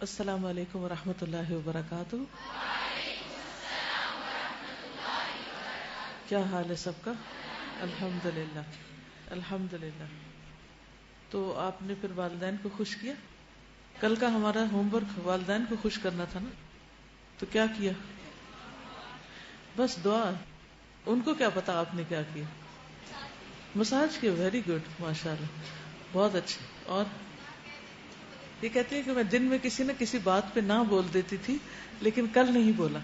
السلام علیکم ورحمۃ اللہ وبرکاتہ. کیا حال ہے سب کا؟ الحمد للہ الحمد للہ. تو آپ نے پھر والدین کو خوش کیا؟ کل کا ہمارا ہوم ورک والدین کو خوش کرنا تھا نا، تو کیا کیا؟ بس دعا. ان کو کیا پتا آپ نے کیا کیا؟ مساج کیا. ویری گڈ، ماشاء اللہ، بہت اچھے. اور یہ کہتی ہے کہ میں دن میں کسی نہ کسی بات پہ نہ بول دیتی تھی لیکن کل نہیں بولا.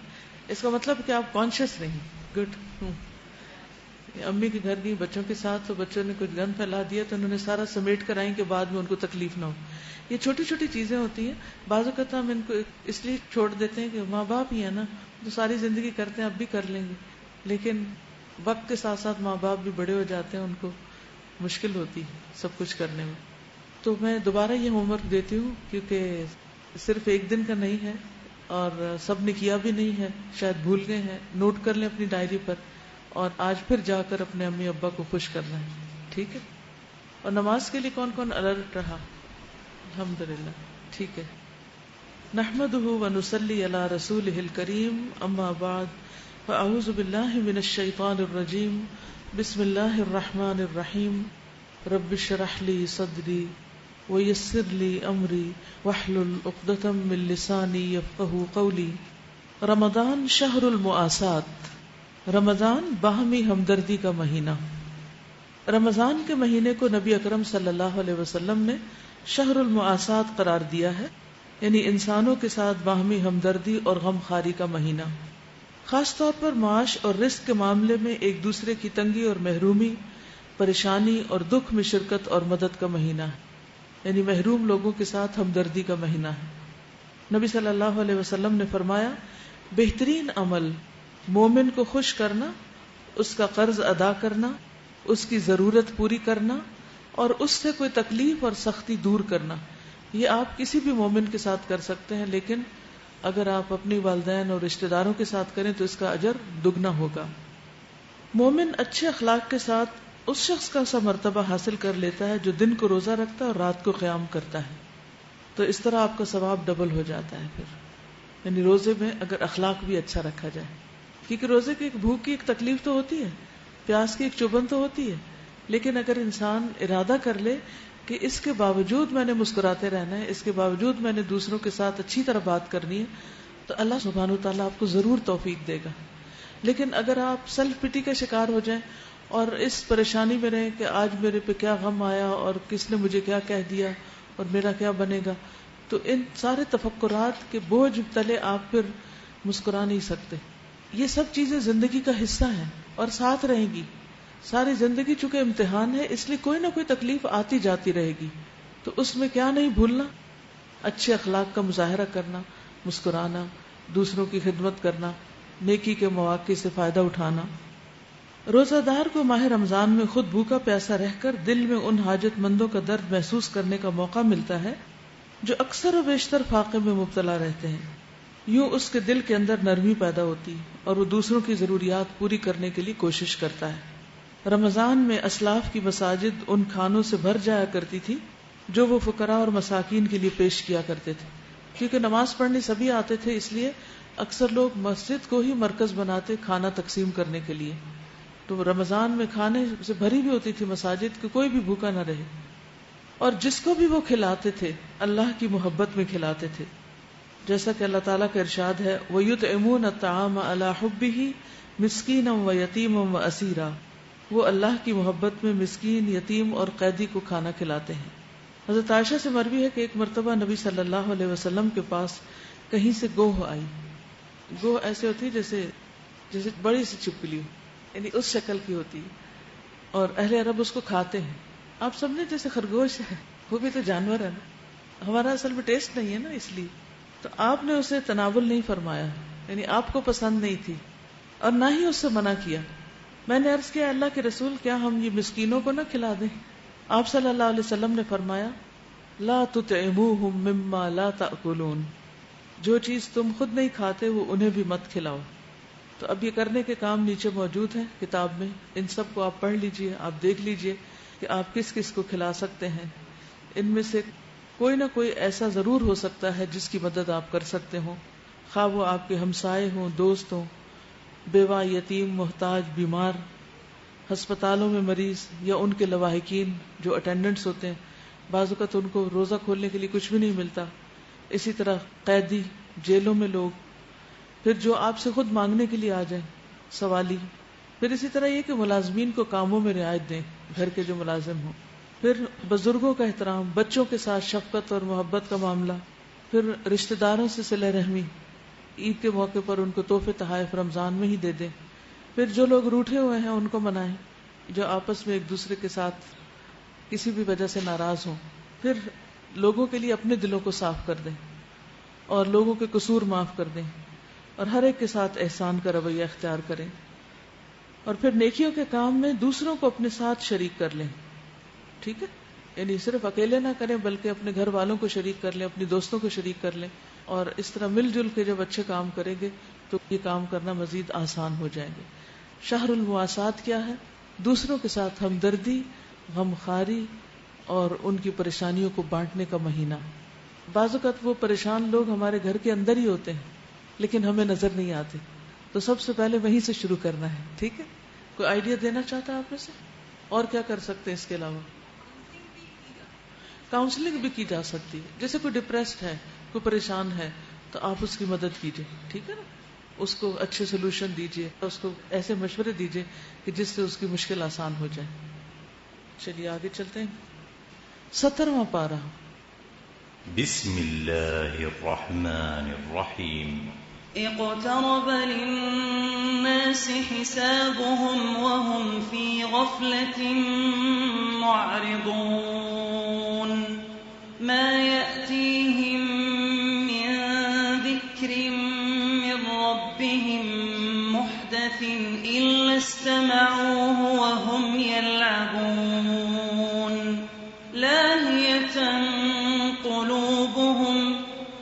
اس کا مطلب کہ آپ کانشیس نہیں. گڈ. امی کے گھر گئی بچوں کے ساتھ، تو بچوں نے کچھ گند پھیلا دیا تو انہوں نے سارا سمیٹ کر آئیں کہ بعد میں ان کو تکلیف نہ ہو. یہ چھوٹی چھوٹی چیزیں ہوتی ہیں. بعض اوقات ہم ان کو اس لیے چھوڑ دیتے ہیں کہ ماں باپ ہی ہے نا، تو ساری زندگی کرتے ہیں، اب بھی کر لیں گے. لیکن وقت کے ساتھ ساتھ ماں باپ بھی بڑے ہو جاتے ہیں، ان کو مشکل ہوتی ہے سب کچھ کرنے میں. تو میں دوبارہ یہ ہوم ورک دیتی ہوں کیونکہ صرف ایک دن کا نہیں ہے اور سب نے کیا بھی نہیں ہے، شاید بھول گئے ہیں. نوٹ کر لیں اپنی ڈائری پر، اور آج پھر جا کر اپنے امی ابا کو خوش کرنا ہے. ٹھیک ہے؟ اور نماز کے لیے کون کون الرٹ رہا؟ الحمدللہ. ٹھیک ہے. نحمده ونصلی علی رسولہ الکریم، اما بعد، فاعوذ باللہ من الشیطان الرجیم. بسم اللہ الرحمن الرحیم. رب اشرح لی صدری ویسر لی امری واحلل عقدۃ من لسانی یفقہوا قولی. رمضان شہر المواسات. رمضان باہمی ہمدردی کا مہینہ. رمضان کے مہینے کو نبی اکرم صلی اللہ علیہ وسلم نے شہر المواسات قرار دیا ہے، یعنی انسانوں کے ساتھ باہمی ہمدردی اور غم خواری کا مہینہ. خاص طور پر معاش اور رزق کے معاملے میں ایک دوسرے کی تنگی اور محرومی، پریشانی اور دکھ میں شرکت اور مدد کا مہینہ ہے، یعنی محروم لوگوں کے ساتھ ہمدردی کا مہینہ ہے. نبی صلی اللہ علیہ وسلم نے فرمایا، بہترین عمل مومن کو خوش کرنا، اس کا قرض ادا کرنا، اس کی ضرورت پوری کرنا اور اس سے کوئی تکلیف اور سختی دور کرنا. یہ آپ کسی بھی مومن کے ساتھ کر سکتے ہیں، لیکن اگر آپ اپنی والدین اور رشتہ داروں کے ساتھ کریں تو اس کا اجر دگنا ہوگا. مومن اچھے اخلاق کے ساتھ اس شخص کا سا مرتبہ حاصل کر لیتا ہے جو دن کو روزہ رکھتا ہے اور رات کو قیام کرتا ہے. تو اس طرح آپ کا ثواب ڈبل ہو جاتا ہے. پھر یعنی روزے میں اگر اخلاق بھی اچھا رکھا جائے، کیونکہ روزے کی ایک بھوک کی ایک تکلیف تو ہوتی ہے، پیاس کی ایک چبھن تو ہوتی ہے، لیکن اگر انسان ارادہ کر لے کہ اس کے باوجود میں نے مسکراتے رہنا ہے، اس کے باوجود میں نے دوسروں کے ساتھ اچھی طرح بات کرنی ہے، تو اللہ سبحانہ و تعالیٰ آپ کو ضرور توفیق دے گا. لیکن اگر آپ سیلف پٹی کا شکار ہو جائیں اور اس پریشانی میں رہیں کہ آج میرے پہ کیا غم آیا اور کس نے مجھے کیا کہہ دیا اور میرا کیا بنے گا، تو ان سارے تفکرات کے بوجھ تلے آپ پھر مسکرا نہیں سکتے. یہ سب چیزیں زندگی کا حصہ ہیں اور ساتھ رہیں گی. ساری زندگی چونکہ امتحان ہے، اس لیے کوئی نہ کوئی تکلیف آتی جاتی رہے گی. تو اس میں کیا نہیں بھولنا، اچھے اخلاق کا مظاہرہ کرنا، مسکرانا، دوسروں کی خدمت کرنا، نیکی کے مواقع سے فائدہ اٹھانا. روزہ دار کو ماہ رمضان میں خود بھوکا پیاسا رہ کر دل میں ان حاجت مندوں کا درد محسوس کرنے کا موقع ملتا ہے جو اکثر و بیشتر فاقے میں مبتلا رہتے ہیں. یوں اس کے دل کے اندر نرمی پیدا ہوتی اور وہ دوسروں کی ضروریات پوری کرنے کے لیے کوشش کرتا ہے. رمضان میں اسلاف کی مساجد ان کھانوں سے بھر جایا کرتی تھی جو وہ فقراء اور مساکین کے لیے پیش کیا کرتے تھے. کیونکہ نماز پڑھنے سبھی آتے تھے، اس لیے اکثر لوگ مسجد کو ہی مرکز بناتے کھانا تقسیم کرنے کے لیے. تو رمضان میں کھانے سے بھری بھی ہوتی تھی مساجد کہ کوئی بھی بھوکا نہ رہے. اور جس کو بھی وہ کھلاتے تھے اللہ کی محبت میں کھلاتے تھے، جیسا کہ اللہ تعالیٰ کا ارشاد ہے، وَيُطْعِمُونَ الطَّعَامَ عَلَىٰ حُبِّهِ مِسْكِينًا وَيَتِيمًا وَأَسِيرًا. وہ اللہ کی محبت میں مسکین، یتیم اور قیدی کو کھانا کھلاتے ہیں. حضرت عائشہ سے مروی ہے کہ ایک مرتبہ نبی صلی اللہ علیہ وسلم کے پاس کہیں سے گوہ آئی. گوہ ایسے ہوتی جیسے بڑی سی چھپکلی ہو، یعنی اس شکل کی ہوتی ہے، اور اہل عرب اس کو کھاتے ہیں. آپ سمجھے جیسے خرگوش ہے، وہ بھی تو جانور ہے نا، ہمارا اصل میں ٹیسٹ نہیں ہے نا، اس لیے تو آپ نے اسے تناول نہیں فرمایا، یعنی آپ کو پسند نہیں تھی اور نہ ہی اس سے منع کیا. میں نے عرض کیا، اللہ کے رسول، کیا ہم یہ مسکینوں کو نہ کھلا دیں؟ آپ صلی اللہ علیہ وسلم نے فرمایا، لا تطعموہم مما لا تأکلون. جو چیز تم خود نہیں کھاتے وہ انہیں بھی مت کھلاؤ. تو اب یہ کرنے کے کام نیچے موجود ہیں کتاب میں، ان سب کو آپ پڑھ لیجئے، آپ دیکھ لیجئے کہ آپ کس کس کو کھلا سکتے ہیں. ان میں سے کوئی نہ کوئی ایسا ضرور ہو سکتا ہے جس کی مدد آپ کر سکتے ہوں، خواہ وہ آپ کے ہمسائے ہوں، دوست ہوں، بیوہ، یتیم، محتاج، بیمار، ہسپتالوں میں مریض، یا ان کے لواحقین جو اٹینڈنٹس ہوتے ہیں، بعض اوقات ان کو روزہ کھولنے کے لیے کچھ بھی نہیں ملتا، اسی طرح قیدی، جیلوں میں لوگ، پھر جو آپ سے خود مانگنے کے لیے آ جائیں، سوالی، پھر اسی طرح یہ کہ ملازمین کو کاموں میں رعایت دیں، گھر کے جو ملازم ہوں، پھر بزرگوں کا احترام، بچوں کے ساتھ شفقت اور محبت کا معاملہ، پھر رشتہ داروں سے صلہ رحمی، عید کے موقع پر ان کو تحفے تحائف رمضان میں ہی دے دیں، پھر جو لوگ روٹھے ہوئے ہیں ان کو منائیں، جو آپس میں ایک دوسرے کے ساتھ کسی بھی وجہ سے ناراض ہوں، پھر لوگوں کے لیے اپنے دلوں کو صاف کر دیں اور لوگوں کے قصور معاف کر دیں اور ہر ایک کے ساتھ احسان کا رویہ اختیار کریں، اور پھر نیکیوں کے کام میں دوسروں کو اپنے ساتھ شریک کر لیں. ٹھیک ہے، یعنی صرف اکیلے نہ کریں بلکہ اپنے گھر والوں کو شریک کر لیں، اپنی دوستوں کو شریک کر لیں، اور اس طرح مل جل کے جب اچھے کام کریں گے تو یہ کام کرنا مزید آسان ہو جائیں گے. شہر المواسات کیا ہے؟ دوسروں کے ساتھ ہمدردی، غمخواری اور ان کی پریشانیوں کو بانٹنے کا مہینہ. بعض اوقات وہ پریشان لوگ ہمارے گھر کے اندر ہی ہوتے ہیں لیکن ہمیں نظر نہیں آتے، تو سب سے پہلے وہیں سے شروع کرنا ہے. ٹھیک ہے، کوئی آئیڈیا دینا چاہتا ہے آپ میں سے؟ اور کیا کر سکتے ہیں اس کے علاوہ؟ کاؤنسلنگ بھی کی جا سکتی ہے. جیسے کوئی ڈپریسڈ ہے، کوئی پریشان ہے، تو آپ اس کی مدد کیجیے. ٹھیک ہے نا، اس کو اچھے سولوشن دیجیے، اس کو ایسے مشورے دیجیے کہ جس سے اس کی مشکل آسان ہو جائے. چلیے آگے چلتے ہیں. 17واں پارہ. بسم اللہ الرحمن الرحیم. اقترب للناس حسابهم وهم في غفلة معرضون ما يأتيهم من ذكر من ربهم محدث إلا استمعوه وهم يلعبون لاهية قلوبهم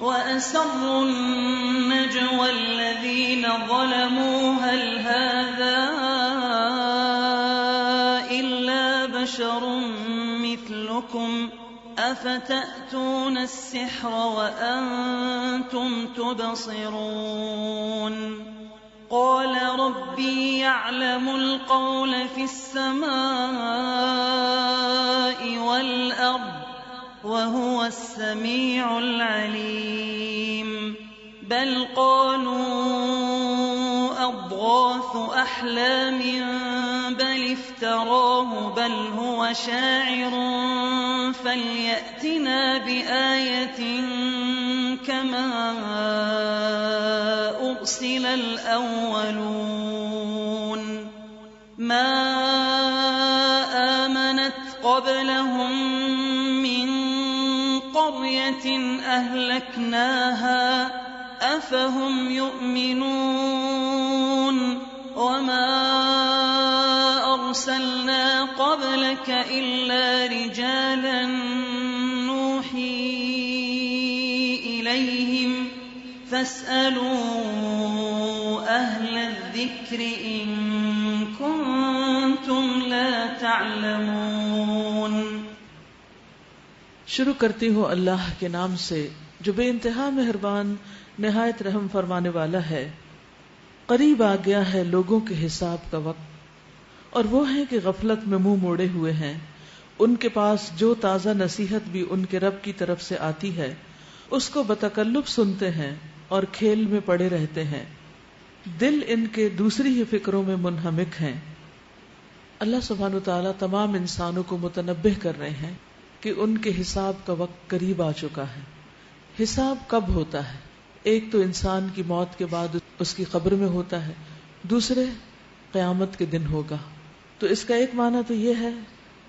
وأسروا النجوى الذين ظلموا هل هذا إلا بشر مثلكم أفتأتون السحر وأنتم تبصرون قال ربي يعلم القول في السماء والأرض وهو السميع العليم بل قالوا أضغاث أحلام بل افتراه بل هو شاعر فليأتنا بآية كما أرسل الأولون ما آمنت قبلهم قرية أهلكناها أفهم يؤمنون وما أرسلنا قبلك إلا رجالا نوحي إليهم فاسألوا أهل الذكر إن كنتم لا تعلمون. شروع کرتی ہوں اللہ کے نام سے جو بے انتہا مہربان نہایت رحم فرمانے والا ہے. قریب آ گیا ہے لوگوں کے حساب کا وقت، اور وہ ہیں کہ غفلت میں منہ موڑے ہوئے ہیں. ان کے پاس جو تازہ نصیحت بھی ان کے رب کی طرف سے آتی ہے اس کو بتکلف سنتے ہیں اور کھیل میں پڑے رہتے ہیں. دل ان کے دوسری ہی فکروں میں منہمک ہیں. اللہ سبحانہ وتعالی تمام انسانوں کو متنبہ کر رہے ہیں کہ ان کے حساب کا وقت قریب آ چکا ہے. حساب کب ہوتا ہے؟ ایک تو انسان کی موت کے بعد اس کی قبر میں ہوتا ہے، دوسرے قیامت کے دن ہوگا. تو اس کا ایک معنی تو یہ ہے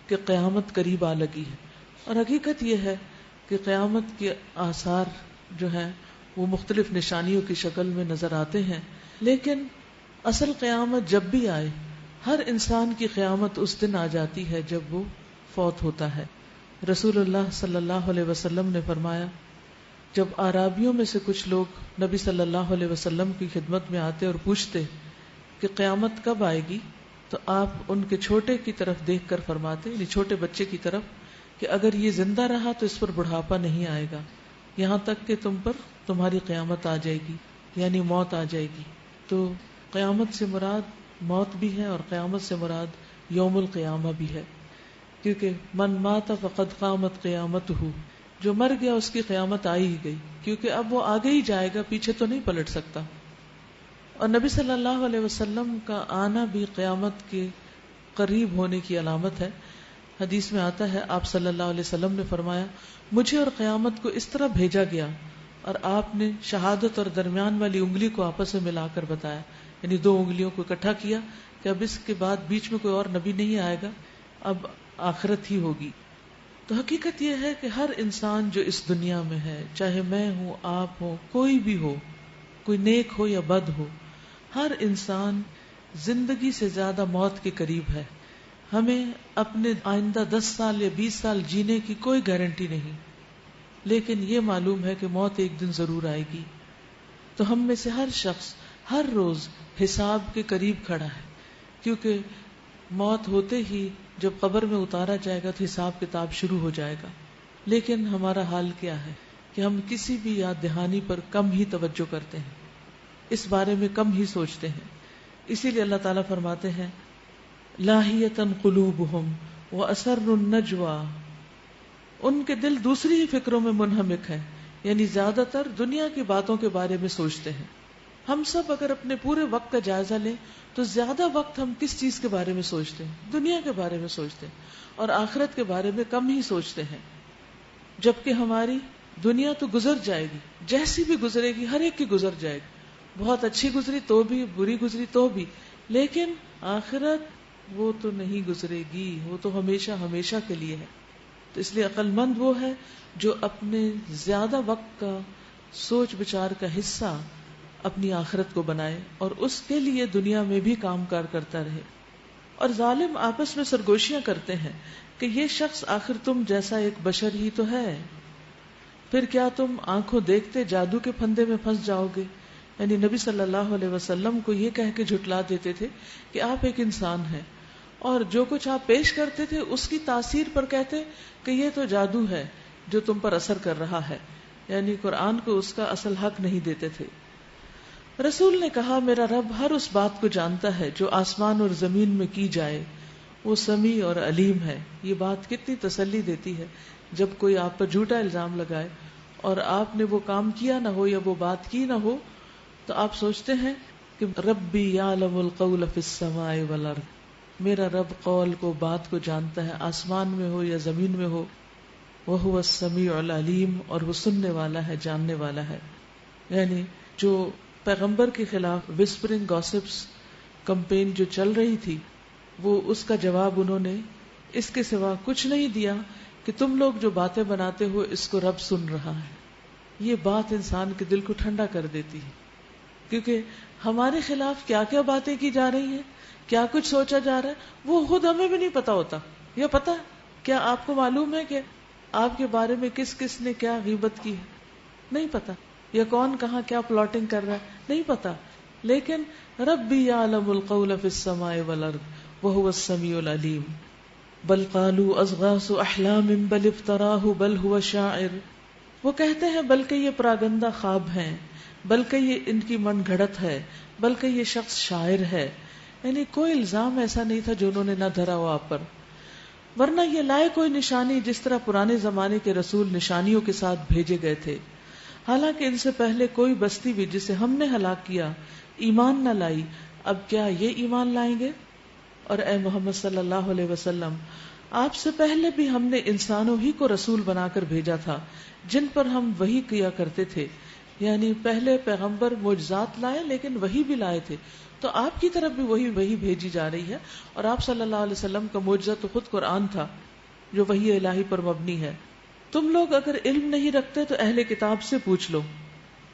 کہ قیامت قریب آ لگی ہے، اور حقیقت یہ ہے کہ قیامت کے آثار جو ہیں وہ مختلف نشانیوں کی شکل میں نظر آتے ہیں. لیکن اصل قیامت جب بھی آئے، ہر انسان کی قیامت اس دن آ جاتی ہے جب وہ فوت ہوتا ہے. رسول اللہ صلی اللہ علیہ وسلم نے فرمایا، جب اعرابیوں میں سے کچھ لوگ نبی صلی اللہ علیہ وسلم کی خدمت میں آتے اور پوچھتے کہ قیامت کب آئے گی، تو آپ ان کے چھوٹے کی طرف دیکھ کر فرماتے، یعنی چھوٹے بچے کی طرف، کہ اگر یہ زندہ رہا تو اس پر بڑھاپا نہیں آئے گا یہاں تک کہ تم پر تمہاری قیامت آ جائے گی، یعنی موت آ جائے گی. تو قیامت سے مراد موت بھی ہے اور قیامت سے مراد یوم القیامہ بھی ہے، کیونکہ من مات فقد قامت قیامتہ، جو مر گیا اس کی قیامت آئی ہی گئی، کیونکہ اب وہ آگے ہی جائے گا، پیچھے تو نہیں پلٹ سکتا. اور نبی صلی اللہ علیہ وسلم کا آنا بھی قیامت کے قریب ہونے کی علامت ہے. حدیث میں آتا ہے آپ صلی اللہ علیہ وسلم نے فرمایا مجھے اور قیامت کو اس طرح بھیجا گیا، اور آپ نے شہادت اور درمیان والی انگلی کو آپس میں ملا کر بتایا، یعنی دو انگلیوں کو اکٹھا کیا کہ اب اس کے بعد بیچ میں کوئی اور نبی نہیں آئے گا، اب آخرت ہی ہوگی. تو حقیقت یہ ہے کہ ہر انسان جو اس دنیا میں ہے، چاہے میں ہوں، آپ ہوں، کوئی بھی ہو، کوئی نیک ہو یا بد ہو، ہر انسان زندگی سے زیادہ موت کے قریب ہے. ہمیں اپنے آئندہ 10 سال یا 20 سال جینے کی کوئی گارنٹی نہیں، لیکن یہ معلوم ہے کہ موت ایک دن ضرور آئے گی. تو ہم میں سے ہر شخص ہر روز حساب کے قریب کھڑا ہے، کیونکہ موت ہوتے ہی جب قبر میں اتارا جائے گا تو حساب کتاب شروع ہو جائے گا. لیکن ہمارا حال کیا ہے کہ ہم کسی بھی یاد دہانی پر کم ہی توجہ کرتے ہیں، اس بارے میں کم ہی سوچتے ہیں. اسی لیے اللہ تعالیٰ فرماتے ہیں لاہیۃ قلوبہم واسروا النجوی، ان کے دل دوسری ہی فکروں میں منہمک ہے، یعنی زیادہ تر دنیا کی باتوں کے بارے میں سوچتے ہیں. ہم سب اگر اپنے پورے وقت کا جائزہ لیں تو زیادہ وقت ہم کس چیز کے بارے میں سوچتے ہیں؟ دنیا کے بارے میں سوچتے ہیں، اور آخرت کے بارے میں کم ہی سوچتے ہیں. جبکہ ہماری دنیا تو گزر جائے گی، جیسی بھی گزرے گی، ہر ایک کی گزر جائے گی، بہت اچھی گزری تو بھی، بری گزری تو بھی، لیکن آخرت وہ تو نہیں گزرے گی، وہ تو ہمیشہ ہمیشہ کے لیے ہے. تو اس لیے عقل مند وہ ہے جو اپنے زیادہ وقت کا سوچ بچار کا حصہ اپنی آخرت کو بنائے اور اس کے لیے دنیا میں بھی کام کار کرتا رہے. اور ظالم آپس میں سرگوشیاں کرتے ہیں کہ یہ شخص آخر تم جیسا ایک بشر ہی تو ہے، پھر کیا تم آنکھوں دیکھتے جادو کے پھندے میں پھنس جاؤ گے. یعنی نبی صلی اللہ علیہ وسلم کو یہ کہہ کے جھٹلا دیتے تھے کہ آپ ایک انسان ہیں، اور جو کچھ آپ پیش کرتے تھے اس کی تاثیر پر کہتے کہ یہ تو جادو ہے جو تم پر اثر کر رہا ہے، یعنی قرآن کو اس کا اصل حق نہیں دیتے تھے. رسول نے کہا میرا رب ہر اس بات کو جانتا ہے جو آسمان اور زمین میں کی جائے، وہ سمیع اور علیم ہے. یہ بات کتنی تسلی دیتی ہے جب کوئی آپ پر جھوٹا الزام لگائے اور آپ نے وہ کام کیا نہ ہو یا وہ بات کی نہ ہو، تو آپ سوچتے ہیں کہ ربی یعلم القول فی السماء والارض، میرا رب قول کو، بات کو جانتا ہے، آسمان میں ہو یا زمین میں ہو. وہو السمیع العلیم، اور وہ سننے والا ہے، جاننے والا ہے. یعنی جو پیغمبر کے خلاف وسپرنگ گاسپس کمپین جو چل رہی تھی، وہ اس کا جواب انہوں نے اس کے سوا کچھ نہیں دیا کہ تم لوگ جو باتیں بناتے ہو اس کو رب سن رہا ہے. یہ بات انسان کے دل کو ٹھنڈا کر دیتی ہے، کیونکہ ہمارے خلاف کیا کیا باتیں کی جا رہی ہیں، کیا کچھ سوچا جا رہا ہے، وہ خود ہمیں بھی نہیں پتا ہوتا. یا پتا کیا آپ کو معلوم ہے کہ آپ کے بارے میں کس کس نے کیا غیبت کی ہے؟ نہیں پتا. یا کون کہاں کیا پلاٹنگ کر رہا ہے؟ نہیں پتا. لیکن ربی یعلم القول فی السماء والارض وہو السمیع العلیم. بل قالوا اضغاث احلام بل افتراہ بل هو شاعر، وہ کہتے ہیں بلکہ یہ پراگندہ خواب ہیں، بلکہ یہ ان کی من گھڑت ہے، بلکہ یہ شخص شاعر ہے. یعنی کوئی الزام ایسا نہیں تھا جو انہوں نے نہ دھرا ہو آپ پر، ورنہ یہ لائے کوئی نشانی جس طرح پرانے زمانے کے رسول نشانیوں کے ساتھ بھیجے گئے تھے. حالانکہ ان سے پہلے کوئی بستی بھی جسے ہم نے ہلاک کیا ایمان نہ لائی، اب کیا یہ ایمان لائیں گے؟ اور اے محمد صلی اللہ علیہ وسلم، آپ سے پہلے بھی ہم نے انسانوں ہی کو رسول بنا کر بھیجا تھا جن پر ہم وحی کیا کرتے تھے. یعنی پہلے پیغمبر معجزات لائے لیکن وحی بھی لائے تھے، تو آپ کی طرف بھی وہی بھیجی جا رہی ہے. اور آپ صلی اللہ علیہ وسلم کا معجزہ تو خود قرآن تھا جو وحی الہی پر مبنی ہے. تم لوگ اگر علم نہیں رکھتے تو اہل کتاب سے پوچھ لو،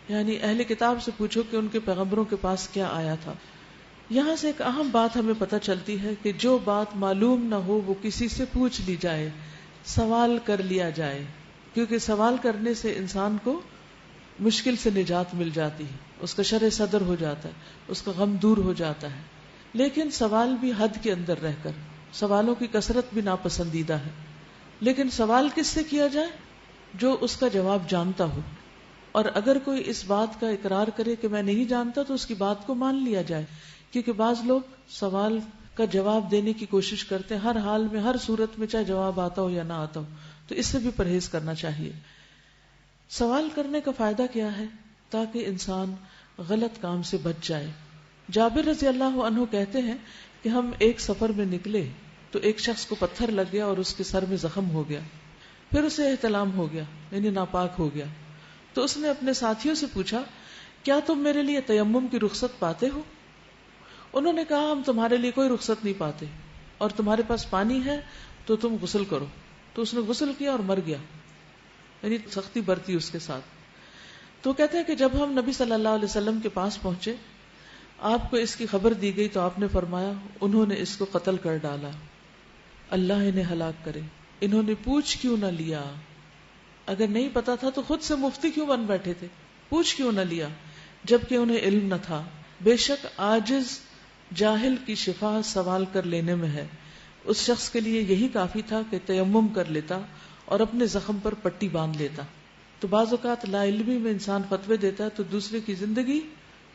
یعنی اہل کتاب سے پوچھو کہ ان کے پیغمبروں کے پاس کیا آیا تھا. یہاں سے ایک اہم بات ہمیں پتہ چلتی ہے کہ جو بات معلوم نہ ہو وہ کسی سے پوچھ لی جائے، سوال کر لیا جائے، کیونکہ سوال کرنے سے انسان کو مشکل سے نجات مل جاتی ہے، اس کا شرح صدر ہو جاتا ہے، اس کا غم دور ہو جاتا ہے. لیکن سوال بھی حد کے اندر رہ کر، سوالوں کی کثرت بھی ناپسندیدہ ہے. لیکن سوال کس سے کیا جائے؟ جو اس کا جواب جانتا ہو. اور اگر کوئی اس بات کا اقرار کرے کہ میں نہیں جانتا تو اس کی بات کو مان لیا جائے. کیونکہ بعض لوگ سوال کا جواب دینے کی کوشش کرتے ہیں ہر حال میں، ہر صورت میں، چاہے جواب آتا ہو یا نہ آتا ہو. تو اس سے بھی پرہیز کرنا چاہیے. سوال کرنے کا فائدہ کیا ہے؟ تاکہ انسان غلط کام سے بچ جائے. جابر رضی اللہ عنہ کہتے ہیں کہ ہم ایک سفر میں نکلے تو ایک شخص کو پتھر لگ گیا اور اس کے سر میں زخم ہو گیا. پھر اسے احتلام ہو گیا، یعنی ناپاک ہو گیا. تو اس نے اپنے ساتھیوں سے پوچھا کیا تم میرے لیے تیمم کی رخصت پاتے ہو؟ انہوں نے کہا ہم تمہارے لیے کوئی رخصت نہیں پاتے، اور تمہارے پاس پانی ہے تو تم غسل کرو. تو اس نے غسل کیا اور مر گیا، یعنی سختی برتی اس کے ساتھ. تو کہتے ہیں کہ جب ہم نبی صلی اللہ علیہ وسلم کے پاس پہنچے، آپ کو اس کی خبر دی گئی تو آپ نے فرمایا انہوں نے اس کو قتل کر ڈالا، اللہ انہیں ہلاک کرے. انہوں نے پوچھ کیوں نہ لیا؟ اگر نہیں پتا تھا تو خود سے مفتی کیوں بن بیٹھے تھے؟ پوچھ کیوں نہ لیا جبکہ انہیں علم نہ تھا؟ بے شک عاجز جاہل کی شفا سوال کر لینے میں ہے. اس شخص کے لیے یہی کافی تھا کہ تیمم کر لیتا اور اپنے زخم پر پٹی باندھ لیتا. تو بعض اوقات لا علمی میں انسان فتوے دیتا ہے تو دوسرے کی زندگی